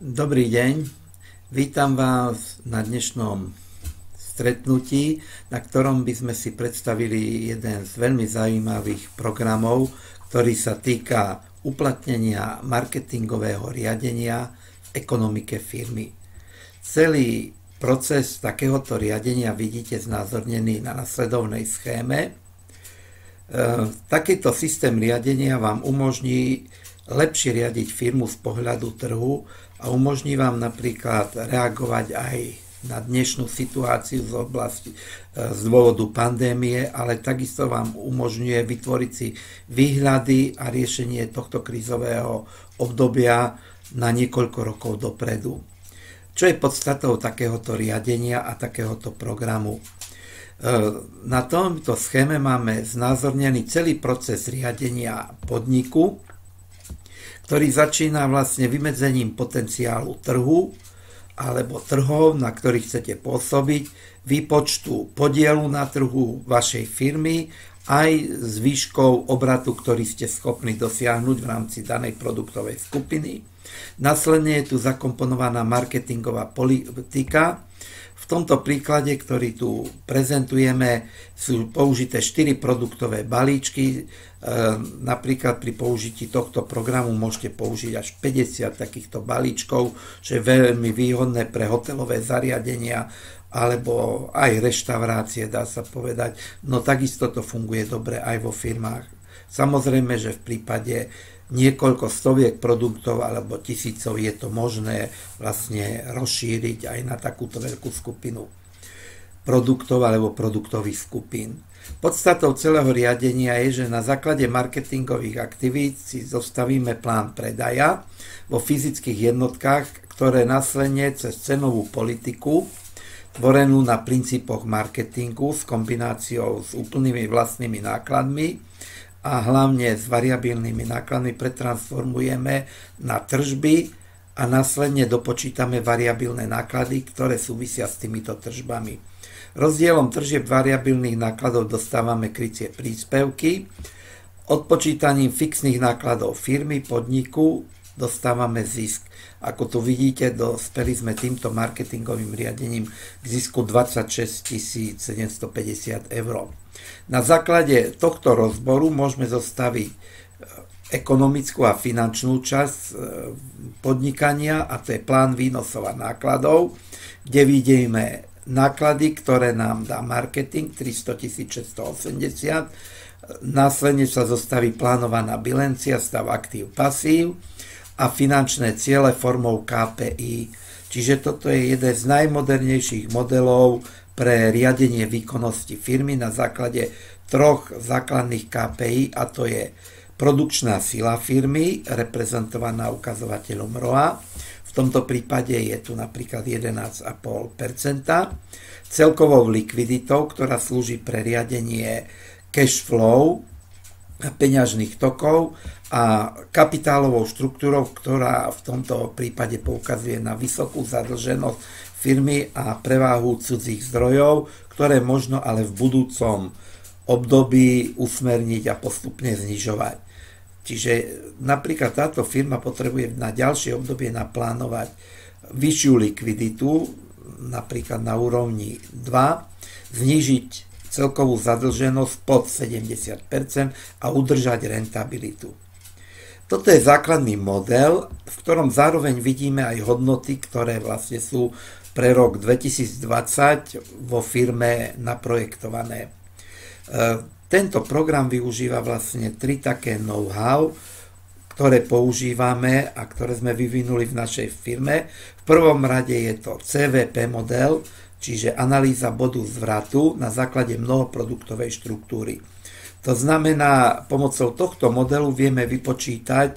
Dobrý deň, vítam vás na dnešnom stretnutí, na ktorom by sme si predstavili jeden z veľmi zaujímavých programov, ktorý sa týka uplatnenia marketingového riadenia v ekonomike firmy. Celý proces takéhoto riadenia vidíte znázornený na nasledovnej schéme. Takýto systém riadenia vám umožní lepšie riadiť firmu z pohľadu trhu a umožní vám napríklad reagovať aj na dnešnú situáciu z dôvodu pandémie, ale takisto vám umožňuje vytvoriť si výhľady a riešenie tohto krízového obdobia na niekoľko rokov dopredu. Čo je podstatou takéhoto riadenia a takéhoto programu? Na tomto schéme máme znázornený celý proces riadenia podniku, ktorý začína vlastne vymedzením potenciálu trhu alebo trhov, na ktorých chcete pôsobiť, výpočtu podielu na trhu vašej firmy, aj s výškou obratu, ktorý ste schopní dosiahnuť v rámci danej produktovej skupiny. Následne je tu zakomponovaná marketingová politika. V tomto príklade, ktorý tu prezentujeme, sú použité 4 produktové balíčky. Napríklad pri použití tohto programu môžete použiť až 50 takýchto balíčkov, čo je veľmi výhodné pre hotelové zariadenia alebo aj reštaurácie, dá sa povedať. No takisto to funguje dobre aj vo firmách. Samozrejme, že v prípade niekoľko stoviek produktov alebo tisícov je to možné vlastne rozšíriť aj na takúto veľkú skupinu produktov alebo produktových skupín. Podstatou celého riadenia je, že na základe marketingových aktivít si zostavíme plán predaja vo fyzických jednotkách, ktoré následne cez cenovú politiku tvorenú na princípoch marketingu s kombináciou s úplnými vlastnými nákladmi a hlavne s variabilnými nákladmi pretransformujeme na tržby a následne dopočítame variabilné náklady, ktoré súvisia s týmito tržbami. Rozdielom tržieb variabilných nákladov dostávame krycie príspevky. Odpočítaním fixných nákladov firmy, podniku dostávame zisk. Ako tu vidíte, dospeli sme týmto marketingovým riadením k zisku 26 750 eur. Na základe tohto rozboru môžeme zostaviť ekonomickú a finančnú časť podnikania, a to je plán výnosov a nákladov, kde vidíme náklady, ktoré nám dá marketing 300 680. Následne sa zostaví plánovaná bilancia, stav aktív, pasív a finančné ciele formou KPI. Čiže toto je jeden z najmodernejších modelov pre riadenie výkonnosti firmy na základe 3 základných KPI, a to je produkčná sila firmy, reprezentovaná ukazovateľom ROA. V tomto prípade je tu napríklad 11,5%, celkovou likviditou, ktorá slúži pre riadenie cash flow, peňažných tokov, a kapitálovou štruktúrou, ktorá v tomto prípade poukazuje na vysokú zadlženosť firmy a preváhu cudzích zdrojov, ktoré možno ale v budúcom období usmerniť a postupne znižovať. Čiže napríklad táto firma potrebuje na ďalšie obdobie naplánovať vyššiu likviditu, napríklad na úrovni 2, znížiť celkovú zadlženosť pod 70% a udržať rentabilitu. Toto je základný model, v ktorom zároveň vidíme aj hodnoty, ktoré vlastne sú pre rok 2020 vo firme naprojektované. Tento program využíva vlastne 3 také know-how, ktoré používame a ktoré sme vyvinuli v našej firme. V prvom rade je to CVP model, čiže analýza bodu zvratu na základe mnohoproduktovej štruktúry. To znamená, pomocou tohto modelu vieme vypočítať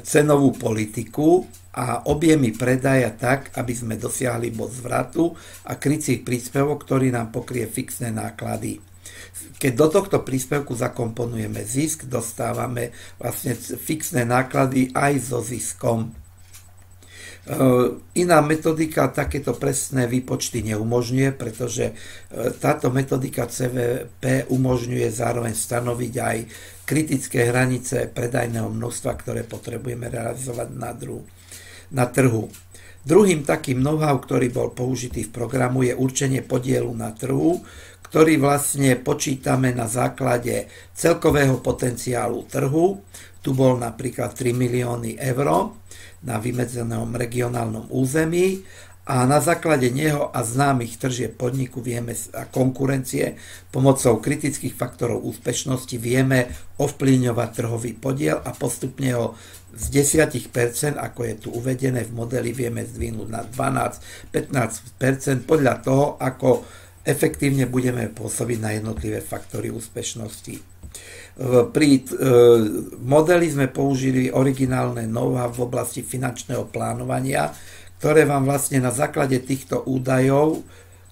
cenovú politiku a objemy predaja tak, aby sme dosiahli bod zvratu a krycí príspevok, ktorý nám pokrie fixné náklady. Keď do tohto príspevku zakomponujeme zisk, dostávame vlastne fixné náklady aj so ziskom. Iná metodika takéto presné výpočty neumožňuje, pretože táto metodika CVP umožňuje zároveň stanoviť aj kritické hranice predajného množstva, ktoré potrebujeme realizovať na druh. na trhu. Druhým takým know-how, ktorý bol použitý v programu, je určenie podielu na trhu, ktorý vlastne počítame na základe celkového potenciálu trhu. Tu bol napríklad 3 milióny eur na vymedzenom regionálnom území a na základe neho a známych tržieb podniku a konkurencie pomocou kritických faktorov úspešnosti vieme ovplyvňovať trhový podiel a postupne ho z 10%, ako je tu uvedené v modeli, vieme zdvihnúť na 12-15% podľa toho, ako efektívne budeme pôsobiť na jednotlivé faktory úspešnosti. Pri modeli sme použili originálne know-how v oblasti finančného plánovania, ktoré vám vlastne na základe týchto údajov,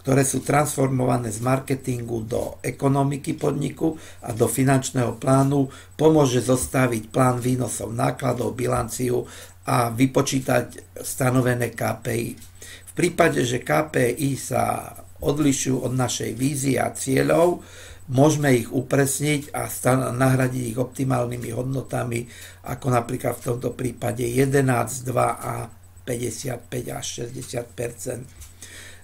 ktoré sú transformované z marketingu do ekonomiky podniku a do finančného plánu, pomôže zostaviť plán výnosov, nákladov, bilanciu a vypočítať stanovené KPI. V prípade, že KPI sa odlišujú od našej vízie a cieľov, môžeme ich upresniť a nahradiť ich optimálnymi hodnotami, ako napríklad v tomto prípade 11, 2 a 55 až 60%.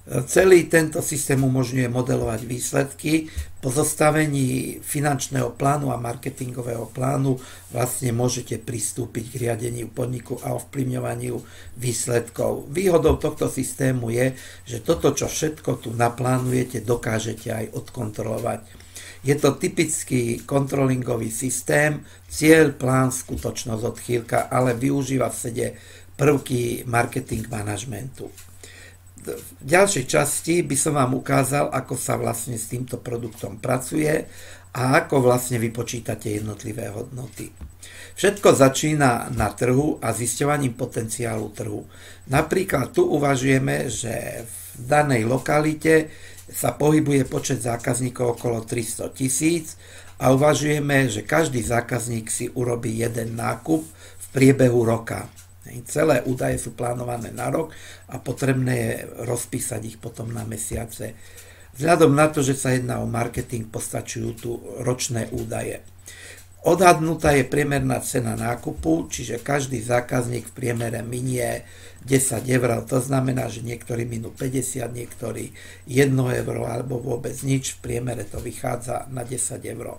Celý tento systém umožňuje modelovať výsledky. Po zostavení finančného plánu a marketingového plánu vlastne môžete pristúpiť k riadeniu podniku a ovplyvňovaniu výsledkov. Výhodou tohto systému je, že toto, čo všetko tu naplánujete, dokážete aj odkontrolovať. Je to typický kontrolingový systém, cieľ, plán, skutočnosť, odchýlka, ale využíva v sede prvky marketing manažmentu. V ďalšej časti by som vám ukázal, ako sa vlastne s týmto produktom pracuje a ako vlastne vypočítate jednotlivé hodnoty. Všetko začína na trhu a zisťovaním potenciálu trhu. Napríklad tu uvažujeme, že v danej lokalite sa pohybuje počet zákazníkov okolo 300 000 a uvažujeme, že každý zákazník si urobí jeden nákup v priebehu roka. Celé údaje sú plánované na rok a potrebné je rozpísať ich potom na mesiace. Vzhľadom na to, že sa jedná o marketing, postačujú tu ročné údaje. Odhadnutá je priemerná cena nákupu, čiže každý zákazník v priemere minie 10 eur, to znamená, že niektorí minú 50, niektorí 1 euro alebo vôbec nič, v priemere to vychádza na 10 eur.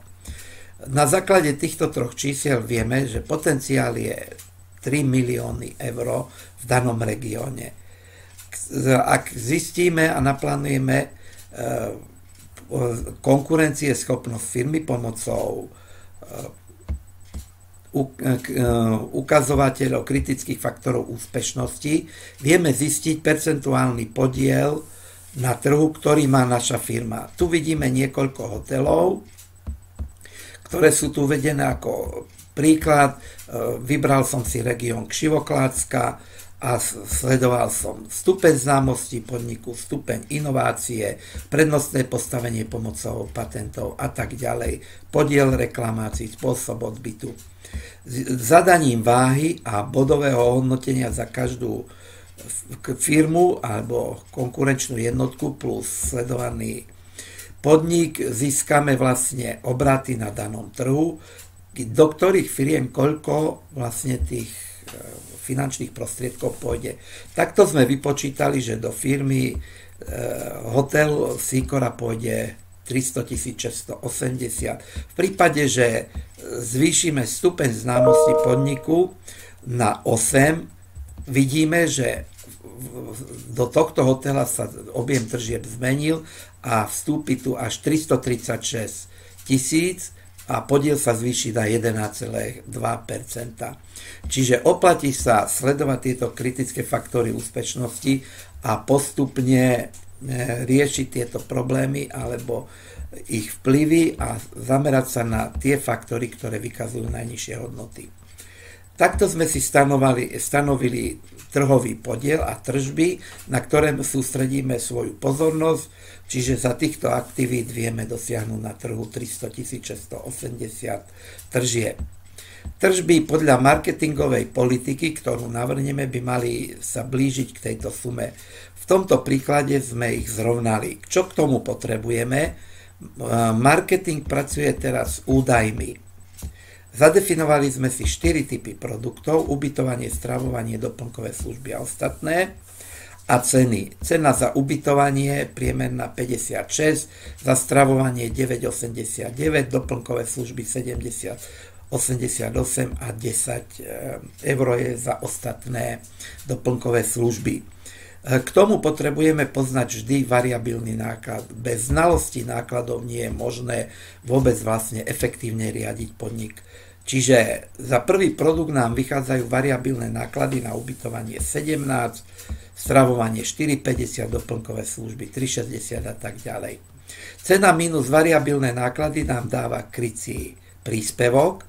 Na základe týchto troch čísiel vieme, že potenciál je 3 milióny eur v danom regióne. Ak zistíme a naplánujeme konkurencieschopnosť firmy pomocou ukazovateľov kritických faktorov úspešnosti, vieme zistiť percentuálny podiel na trhu, ktorý má naša firma. Tu vidíme niekoľko hotelov, ktoré sú tu uvedené ako príklad. Vybral som si región Křivoklátska a sledoval som stupeň známosti podniku, stupeň inovácie, prednostné postavenie pomocou patentov a tak ďalej, podiel reklamácií, spôsob odbytu. Zadaním váhy a bodového hodnotenia za každú firmu alebo konkurenčnú jednotku plus sledovaný podnik získame vlastne obraty na danom trhu, do ktorých firiem koľko vlastne tých finančných prostriedkov pôjde. Takto sme vypočítali, že do firmy Hotel Sýkora pôjde 300 680. V prípade, že zvýšime stupeň známosti podniku na 8, vidíme, že do tohto hotela sa objem tržieb zmenil a vstúpi tu až 336 000 a podiel sa zvýši na 11,2%. Čiže oplatí sa sledovať tieto kritické faktory úspešnosti a postupne riešiť tieto problémy alebo ich vplyvy a zamerať sa na tie faktory, ktoré vykazujú najnižšie hodnoty. Takto sme si stanovili trhový podiel a tržby, na ktoré sústredíme svoju pozornosť, čiže za týchto aktivít vieme dosiahnuť na trhu 300 680 tržieb. Tržby podľa marketingovej politiky, ktorú navrhneme, by mali sa blížiť k tejto sume. V tomto príklade sme ich zrovnali. Čo k tomu potrebujeme? Marketing pracuje teraz s údajmi. Zadefinovali sme si 4 typy produktov: ubytovanie, stravovanie, doplnkové služby a ostatné. A ceny. Cena za ubytovanie priemerná 56, za stravovanie 9,89, doplnkové služby 70,88 a 10 eur je za ostatné doplnkové služby. K tomu potrebujeme poznať vždy variabilný náklad. Bez znalosti nákladov nie je možné vôbec vlastne efektívne riadiť podnik. Čiže za prvý produkt nám vychádzajú variabilné náklady na ubytovanie 17, stravovanie 4,50, doplnkové služby 3,60 a tak ďalej. Cena minus variabilné náklady nám dáva krycí príspevok.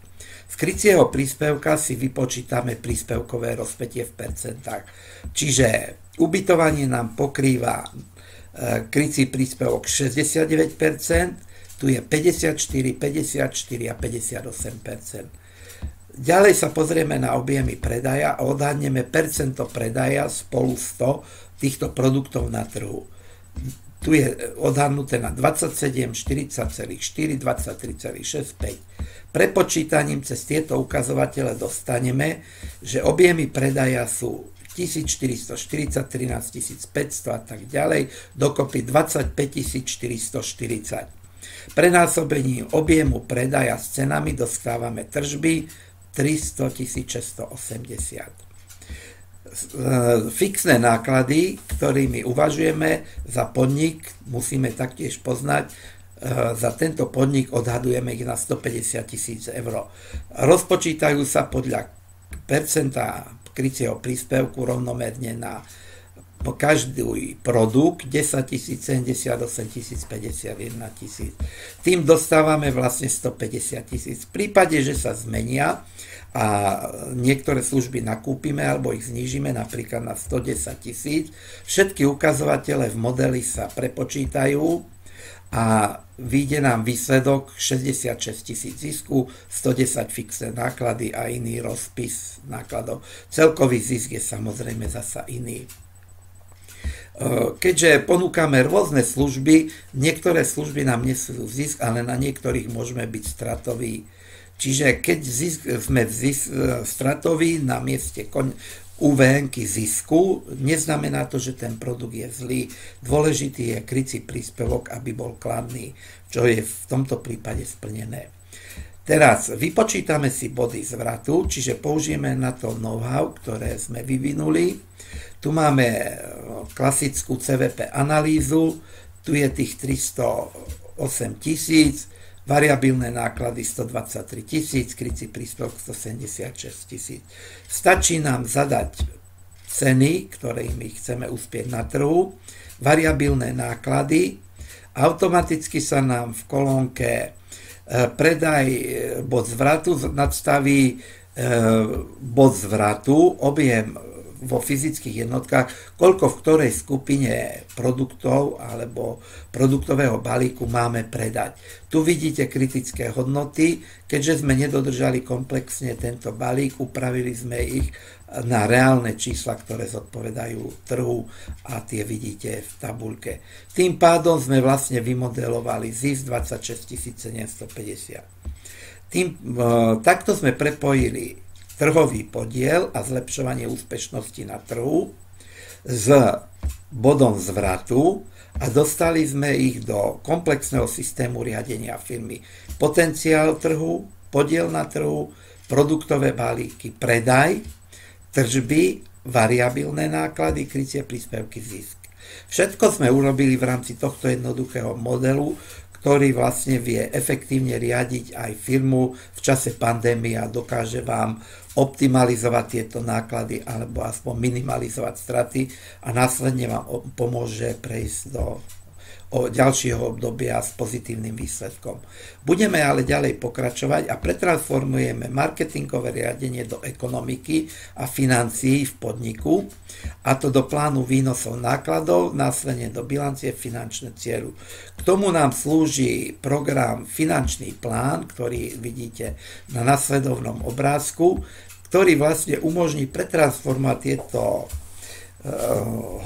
Z krycieho príspevka si vypočítame príspevkové rozpätie v percentách. Čiže ubytovanie nám pokrýva krycí príspevok 69%, tu je 54, 54 a 58%. Ďalej sa pozrieme na objemy predaja a odhadneme percento predaja spolu 100 týchto produktov na trhu. Tu je odhadnuté na 27, 40,4, 23,6, 5. Prepočítaním cez tieto ukazovatele dostaneme, že objemy predaja sú 1440, 13 500 a tak ďalej, dokopy 25 440. Prenásobením objemu predaja s cenami dostávame tržby 300 680. Fixné náklady, ktorými uvažujeme za podnik, musíme taktiež poznať. Za tento podnik odhadujeme ich na 150 000 eur. Rozpočítajú sa podľa percenta krycieho príspevku rovnomerne na každý produkt 10 000, 78 000, 51 000. Tým dostávame vlastne 150 000. V prípade, že sa zmenia a niektoré služby nakúpime alebo ich znížime napríklad na 110 000, všetky ukazovatele v modeli sa prepočítajú a vyjde nám výsledok 66 000 zisku, 110 fixné náklady a iný rozpis nákladov. Celkový zisk je samozrejme zasa iný. Keďže ponúkame rôzne služby, niektoré služby nám nesú zisk, ale na niektorých môžeme byť stratoví. Čiže keď sme stratoví na mieste UVN-ky zisku, neznamená to, že ten produkt je zlý. Dôležitý je krycí príspevok, aby bol kladný, čo je v tomto prípade splnené. Teraz vypočítame si body zvratu, čiže použijeme na to know-how, ktoré sme vyvinuli. Tu máme klasickú CVP analýzu, tu je tých 308 000, variabilné náklady 123 000, krycí príspevok 176 000. Stačí nám zadať ceny, ktorými chceme uspieť na trhu, variabilné náklady, automaticky sa nám v kolónke predaj bod zvratu nadstaví bod zvratu, objem vo fyzických jednotkách, koľko v ktorej skupine produktov alebo produktového balíku máme predať. Tu vidíte kritické hodnoty, keďže sme nedodržali komplexne tento balík, upravili sme ich na reálne čísla, ktoré zodpovedajú trhu a tie vidíte v tabuľke. Tým pádom sme vlastne vymodelovali zisk 26 750. Takto sme prepojili trhový podiel a zlepšovanie úspešnosti na trhu s bodom zvratu a dostali sme ich do komplexného systému riadenia firmy. Potenciál trhu, podiel na trhu, produktové balíky, predaj, tržby, variabilné náklady, krycie príspevky, zisk. Všetko sme urobili v rámci tohto jednoduchého modelu, ktorý vlastne vie efektívne riadiť aj firmu v čase pandémie a dokáže vám optimalizovať tieto náklady alebo aspoň minimalizovať straty a následne vám pomôže prejsť do ďalšieho obdobia s pozitívnym výsledkom. Budeme ale ďalej pokračovať a pretransformujeme marketingové riadenie do ekonomiky a financií v podniku, a to do plánu výnosov nákladov, následne do bilancie finančné cieľu. K tomu nám slúži program Finančný plán, ktorý vidíte na nasledovnom obrázku, ktorý vlastne umožní pretransformovať tieto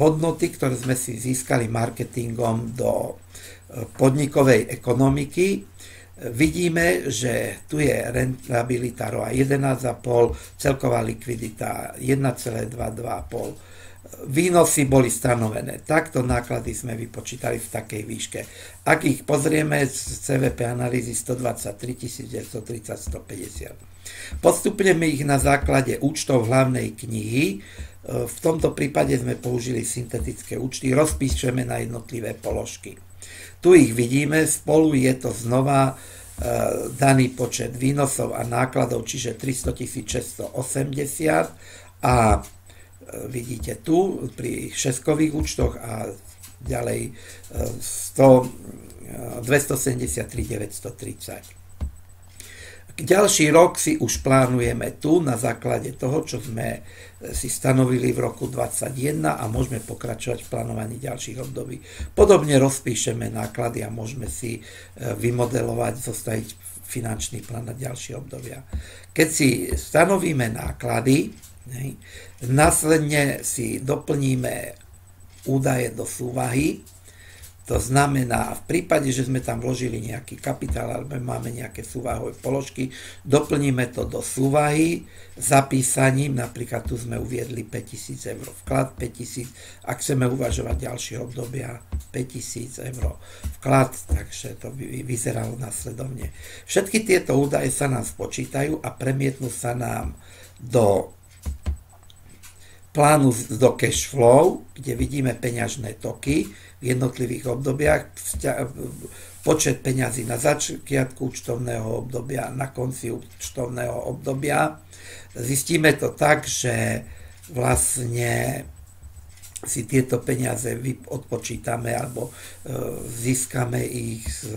hodnoty, ktoré sme si získali marketingom, do podnikovej ekonomiky. Vidíme, že tu je rentabilita ROA 11,5, celková likvidita 1,225. Výnosy boli stanovené takto, náklady sme vypočítali v takej výške. Ak ich pozrieme z CVP analýzy 123 930 150. Postupneme ich na základe účtov hlavnej knihy. V tomto prípade sme použili syntetické účty, rozpíšeme na jednotlivé položky. Tu ich vidíme, spolu je to znova daný počet výnosov a nákladov, čiže 300 680 a vidíte tu pri šeskových účtoch a ďalej 273 930. Ďalší rok si už plánujeme tu na základe toho, čo sme si stanovili v roku 2021 a môžeme pokračovať v plánovaní ďalších období. Podobne rozpíšeme náklady a môžeme si vymodelovať, zostaviť finančný plán na ďalšie obdobia. Keď si stanovíme náklady, následne si doplníme údaje do súvahy. To znamená, v prípade, že sme tam vložili nejaký kapitál alebo máme nejaké súvahové položky, doplníme to do súvahy zapísaním, napríklad tu sme uviedli 5000 eur vklad, 5000, ak chceme uvažovať ďalšie obdobia, 5000 eur vklad, takže to by vyzeralo následovne. Všetky tieto údaje sa nám spočítajú a premietnú sa nám do plánu do cash flow, kde vidíme peňažné toky v jednotlivých obdobiach, počet peňazí na začiatku účtovného obdobia, na konci účtovného obdobia. Zistíme to tak, že vlastne si tieto peniaze odpočítame alebo získame ich z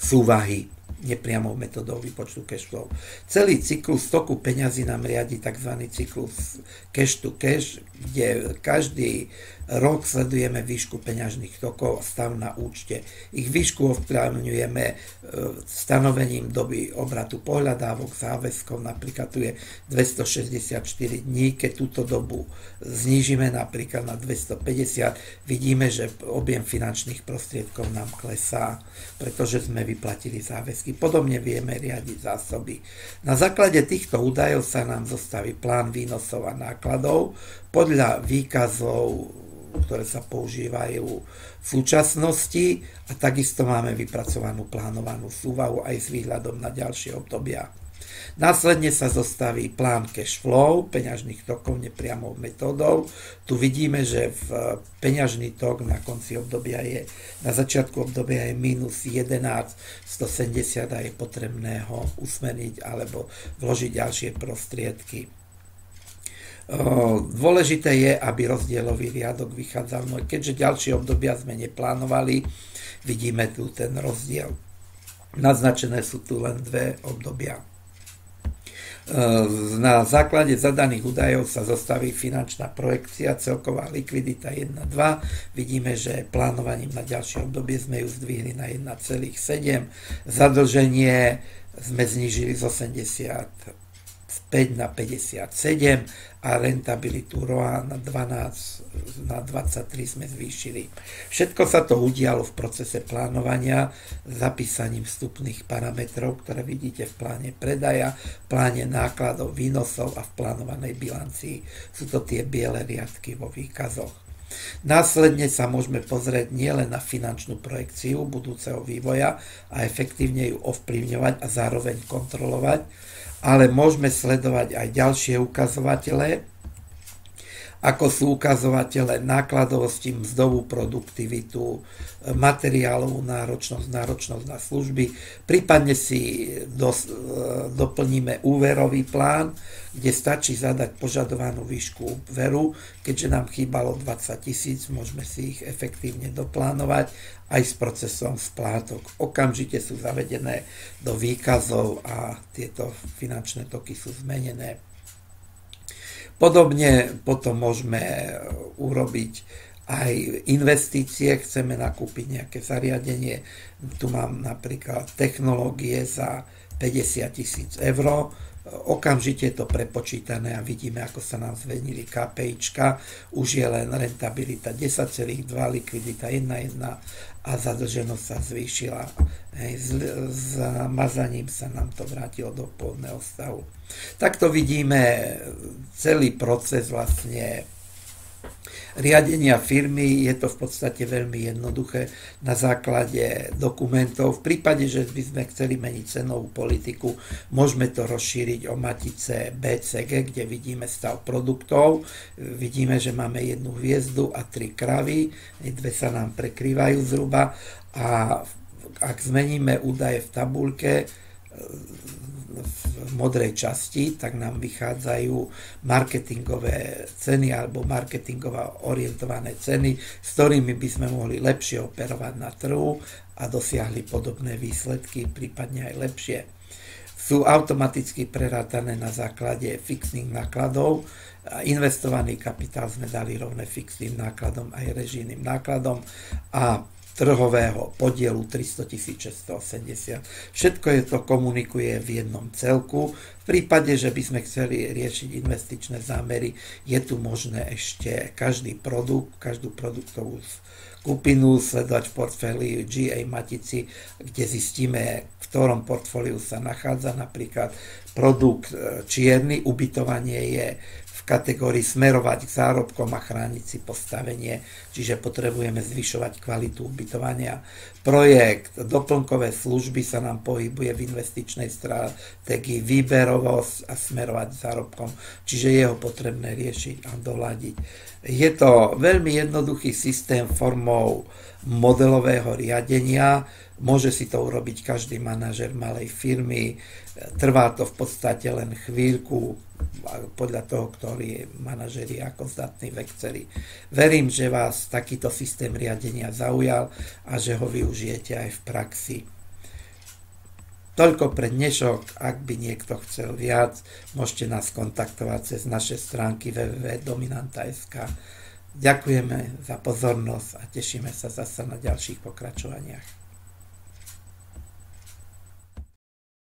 súvahy nepriamou metodou výpočtu cash flow. Celý cyklus toku peňazí nám riadi tzv. Cyklus cash to cash, kde každý rok sledujeme výšku peňažných tokov a stav na účte. Ich výšku ovplyvňujeme stanovením doby obratu pohľadávok, záväzkov, napríklad tu je 264 dní, keď túto dobu znížime napríklad na 250, vidíme, že objem finančných prostriedkov nám klesá, pretože sme vyplatili záväzky. Podobne vieme riadiť zásoby. Na základe týchto údajov sa nám zostaví plán výnosov a nákladov podľa výkazov, ktoré sa používajú v súčasnosti, a takisto máme vypracovanú plánovanú súvahu aj s výhľadom na ďalšie obdobia. Následne sa zostaví plán cash flow, peňažných tokov nepriamou metódou. Tu vidíme, že v peňažný tok na konci obdobia je, na začiatku obdobia je minus 11 170 a je potrebné ho usmerniť alebo vložiť ďalšie prostriedky. Dôležité je, aby rozdielový riadok vychádzal, no keďže ďalšie obdobia sme neplánovali, vidíme tu ten rozdiel. Naznačené sú tu len dve obdobia. Na základe zadaných údajov sa zostaví finančná projekcia, celková likvidita 1,2. Vidíme, že plánovaním na ďalšie obdobie sme ju zdvihli na 1,7. Zadlženie sme znížili z 85 na 57 a rentabilitu ROA na 12, na 23 sme zvýšili. Všetko sa to udialo v procese plánovania zapísaním vstupných parametrov, ktoré vidíte v pláne predaja, pláne nákladov, výnosov a v plánovanej bilancii. Sú to tie biele riadky vo výkazoch. Následne sa môžeme pozrieť nielen na finančnú projekciu budúceho vývoja a efektívne ju ovplyvňovať a zároveň kontrolovať, ale môžeme sledovať aj ďalšie ukazovatele, ako sú ukazovatele nákladovosti, mzdovú produktivitu, materiálovú náročnosť, náročnosť na služby. Prípadne si doplníme úverový plán, kde stačí zadať požadovanú výšku úveru. Keďže nám chýbalo 20 000, môžeme si ich efektívne doplánovať aj s procesom splátok. Okamžite sú zavedené do výkazov a tieto finančné toky sú zmenené. Podobne potom môžeme urobiť aj investície, chceme nakúpiť nejaké zariadenie. Tu mám napríklad technológie za 50 000 eur, okamžite je to prepočítané a vidíme, ako sa nám zmenili KPIčka, už je len rentabilita 10,2, likvidita 1,1 a zadlženosť sa zvýšila. S mazaním sa nám to vrátilo do pôvodného stavu. Takto vidíme celý proces vlastne riadenia firmy. Je to v podstate veľmi jednoduché na základe dokumentov. V prípade, že by sme chceli meniť cenovú politiku, môžeme to rozšíriť o matice BCG, kde vidíme stav produktov. Vidíme, že máme 1 hviezdu a 3 kravy. 2 sa nám prekrývajú zhruba. A ak zmeníme údaje v tabuľke v modrej časti, tak nám vychádzajú marketingové ceny alebo marketingovo orientované ceny, s ktorými by sme mohli lepšie operovať na trhu a dosiahli podobné výsledky, prípadne aj lepšie. Sú automaticky prerátané na základe fixných nákladov. Investovaný kapitál sme dali rovné fixným nákladom aj režijným nákladom a trhového podielu 300 680. Všetko je to komunikuje v jednom celku. V prípade, že by sme chceli riešiť investičné zámery, je tu možné ešte každý produkt, každú produktovú skupinu sledovať v portfóliu GA matici, kde zistíme, v ktorom portfóliu sa nachádza. Napríklad produkt čierny, ubytovanie je v kategórii smerovať k zárobkom a chrániť si postavenie, čiže potrebujeme zvyšovať kvalitu ubytovania. Projekt doplnkové služby sa nám pohybuje v investičnej stratégii výberovosť a smerovať k zárobkom, čiže je ho potrebné riešiť a doľadiť. Je to veľmi jednoduchý systém formou modelového riadenia. Môže si to urobiť každý manažer malej firmy. Trvá to v podstate len chvíľku podľa toho, ktorý manažeri ako zdatní v Exceli. Verím, že vás takýto systém riadenia zaujal a že ho využijete aj v praxi. Toľko pre dnešok. Ak by niekto chcel viac, môžete nás kontaktovať cez naše stránky www.dominanta.sk. Ďakujeme za pozornosť a tešíme sa zase na ďalších pokračovaniach.